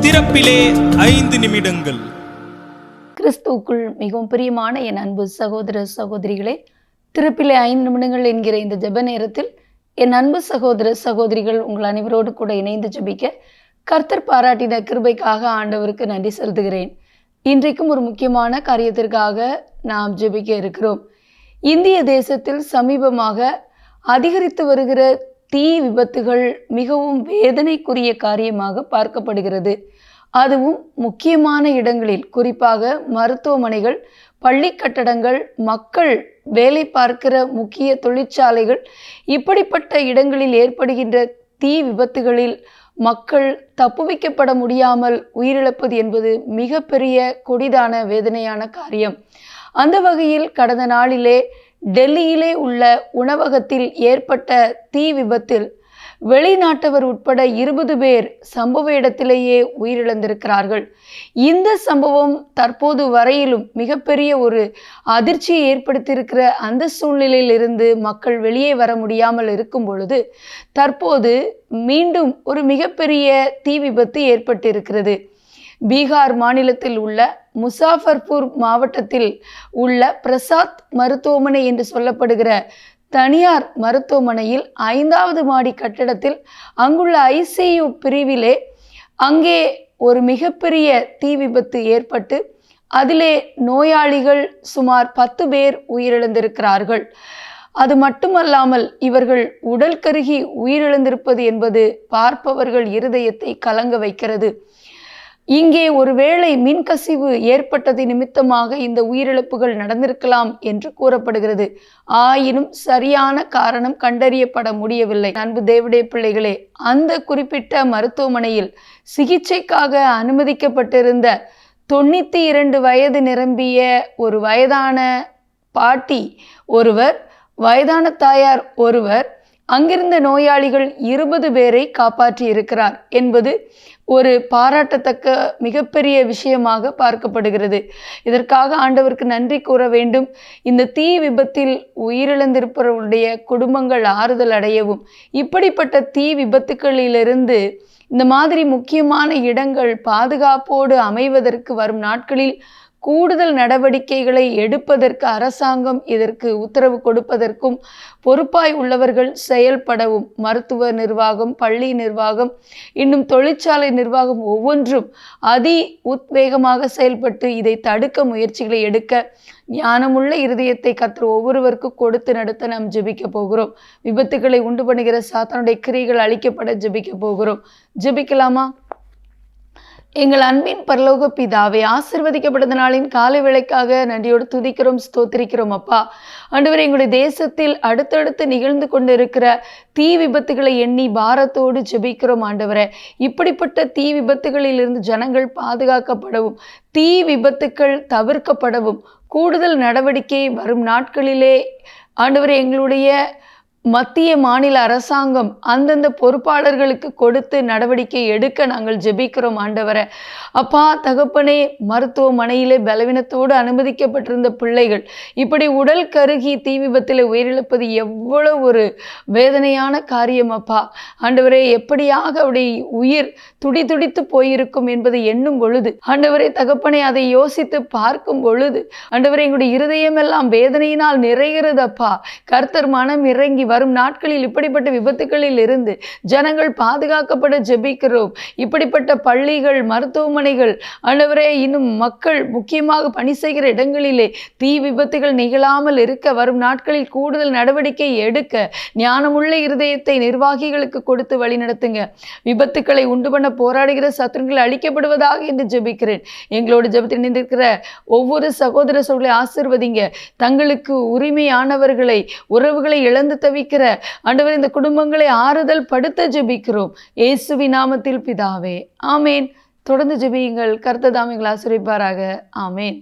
திறப்பிலே 5 நிமிடங்கள். கிறிஸ்துவுக்குள் மிகவும் பிரியமான என் அன்பு சகோதர சகோதரிகளே, திறப்பிலே 5 நிமிடங்கள் என்கிற இந்த ஜெப நேரத்தில் என் அன்பு சகோதர சகோதரிகள் உங்கள் அனைவரோடு கூட இணைந்து ஜெபிக்க கர்த்தர் பாராட்டின கிருபைக்காக ஆண்டவருக்கு நன்றி செலுத்துகிறேன். இன்றைக்கும் ஒரு முக்கியமான காரியத்திற்காக நாம் ஜெபிக்க இருக்கிறோம். இந்திய தேசத்தில் சமீபமாக அதிகரித்து வருகிற தீ விபத்துகள் மிகவும் வேதனைக்குரிய காரியமாக பார்க்கப்படுகிறது. அதுவும் முக்கியமான இடங்களில், குறிப்பாக மருத்துவமனைகள், பள்ளி கட்டடங்கள், மக்கள் வேலை பார்க்கிற முக்கிய தொழிற்சாலைகள், இப்படிப்பட்ட இடங்களில் ஏற்படுகின்ற தீ விபத்துகளில் மக்கள் தப்புவிக்கப்பட முடியாமல் உயிரிழப்பது என்பது மிகப்பெரிய கொடிதான வேதனையான காரியம். அந்த வகையில் கடந்த நாளிலே டெல்லியிலே உள்ள உணவகத்தில் ஏற்பட்ட தீ விபத்தில் வெளிநாட்டவர் உட்பட 20 பேர் சம்பவ இடத்திலேயே உயிரிழந்திருக்கிறார்கள். இந்த சம்பவம் தற்போது வரையிலும் மிகப்பெரிய ஒரு அதிர்ச்சியை ஏற்படுத்தியிருக்கிற அந்த சூழ்நிலையில் இருந்து மக்கள் வெளியே வர முடியாமல் இருக்கும் பொழுது தற்போது மீண்டும் ஒரு மிகப்பெரிய தீ விபத்து ஏற்பட்டிருக்கிறது. பீகார் மாநிலத்தில் உள்ள முசாஃபர்பூர் மாவட்டத்தில் உள்ள பிரசாத் மருத்துவமனை என்று சொல்லப்படுகிற தனியார் மருத்துவமனையில் 5வது மாடி கட்டடத்தில் அங்குள்ள ICU பிரிவிலே அங்கே ஒரு மிகப்பெரிய தீ விபத்து ஏற்பட்டு அதிலே நோயாளிகள் சுமார் 10 பேர் உயிரிழந்திருக்கிறார்கள். அது மட்டுமல்லாமல் இவர்கள் உடல் கருகி உயிரிழந்திருப்பது என்பது பார்ப்பவர்கள் இருதயத்தை கலங்க வைக்கிறது. இங்கே ஒருவேளை மின்கசிவு ஏற்பட்டது நிமித்தமாக இந்த உயிரிழப்புகள் நடந்திருக்கலாம் என்று கூறப்படுகிறது. ஆயினும் சரியான காரணம் கண்டறியப்பட முடியவில்லை. அன்பு தேவனுடைய பிள்ளைகளே, அந்த குறிப்பிட்ட மருத்துவமனையில் சிகிச்சைக்காக அனுமதிக்கப்பட்டிருந்த 92 வயது நிரம்பிய ஒரு வயதான பாட்டி ஒருவர், வயதான தாயார் ஒருவர், அங்கிருந்த நோயாளிகள் 20 பேரை காப்பாற்றி இருக்கிறார் என்பது ஒரு பாராட்டத்தக்க மிகப்பெரிய விஷயமாக பார்க்கப்படுகிறது. இதற்காக ஆண்டவருக்கு நன்றி கூற வேண்டும். இந்த தீ விபத்தில் உயிரிழந்திருப்பவருடைய குடும்பங்கள் ஆறுதல் அடையவும், இப்படிப்பட்ட தீ விபத்துக்களிலிருந்து இந்த மாதிரி முக்கியமான இடங்கள் பாதுகாப்போடு அமைவதற்கு வரும் நாட்களில் கூடுதல் நடவடிக்கைகளை எடுப்பதற்கு அரசாங்கம் இதற்கு உத்தரவு கொடுப்பதற்கும் பொறுப்பாய் உள்ளவர்கள் செயல்படவும், மருத்துவ நிர்வாகம், பள்ளி நிர்வாகம், இன்னும் தொழிற்சாலை நிர்வாகம் ஒவ்வொன்றும் உத்வேகமாக செயல்பட்டு இதை தடுக்க முயற்சிகளை எடுக்க ஞானமுள்ள இருதயத்தை கர்த்தர் ஒவ்வொருவருக்கும் கொடுத்து நடத்த நாம் ஜெபிக்க போகிறோம். விபத்துக்களை உண்டு பண்ணுகிற சாத்தானுடைய கிரியைகள் அழிக்கப்பட ஜெபிக்க போகிறோம். ஜெபிக்கலாமா? எங்கள் அன்பின் பரலோக பிதாவே, ஆசீர்வதிக்கப்பட்ட நாளின் காலை வேளைக்காக நன்றியோடு துதிக்கிறோம், ஸ்தோத்திரிக்கிறோம். அப்பா ஆண்டவரே, எங்களுடைய தேசத்தில் அடுத்தடுத்து நிகழ்ந்து கொண்டிருக்கிற தீ விபத்துகளை எண்ணி பாரத்தோடு ஜெபிக்கிறோம். ஆண்டவரே, இப்படிப்பட்ட தீ விபத்துகளிலிருந்து ஜனங்கள் பாதுகாக்கப்படவும், தீ விபத்துக்கள் தவிர்க்கப்படவும் கூடுதல் நடவடிக்கை வரும் நாட்களிலே ஆண்டவரே எங்களுடைய மத்திய மாநில அரசாங்கம் அந்தந்த பொறுப்பாளர்களுக்கு கொடுத்து நடவடிக்கை எடுக்க நாங்கள் ஜெபிக்கிறோம். ஆண்டவரே, அப்பா தகப்பனே, மருத்துவமனையிலே பலவீனத்தோடு அனுமதிக்கப்பட்டிருந்த பிள்ளைகள் இப்படி உடல் கருகி தீ விபத்தில் உயிரிழப்பது எவ்வளவு ஒரு வேதனையான காரியம். அப்பா ஆண்டவரே, எப்படியாக அவருடைய உயிர் துடித்து போயிருக்கும் என்பதை எண்ணும் பொழுது, ஆண்டவரே தகப்பனே, அதை யோசித்து பார்க்கும் பொழுது ஆண்டவரே எங்களுடைய இருதயமெல்லாம் வேதனையினால் நிறைகிறது. அப்பா கர்த்தர் மனம் இறங்கி வரும் நாட்களில் இப்படிப்பட்ட விபத்துகளில் இருந்து ஜனங்கள் பாதுகாக்கப்பட ஜெபிக்கிறோம். இப்படிப்பட்ட பள்ளிகள், மருத்துவமனைகள், ஆண்டவரே இன்னும் மக்கள் முக்கியமாக பணி செய்கிற இடங்களிலே தீ விபத்துகள் நிகழாமல் இருக்க வரும் நாட்களில் கூடுதல் நடவடிக்கை எடுக்க ஞானமுள்ள இருதயத்தை நிர்வாகிகளுக்கு கொடுத்து வழி நடத்துங்க. விபத்துக்களை உண்டு பண்ண போராடுகிற சத்துருக்கள் அழிக்கப்படுவதாக என்று ஜெபிக்கிறேன். எங்களோடு ஜெபத்தில் நின்றிருக்கிற ஒவ்வொரு சகோதர சகோதரர்களை ஆசீர்வதிங்க. தங்களுக்கு உரிமையானவர்களை, உறவுகளை இழந்து தவிக்கிற ஆண்டவர் இந்த குடும்பங்களை ஆறுதல் படுத்த ஜெபிக்கிறோம். இயேசுவின் நாமத்தில் பிதாவே, ஆமேன். தொடர்ந்து ஜெபியுங்கள். கர்த்தர் தாமே உங்களை ஆசீர்வதிப்பாராக. ஆமேன்.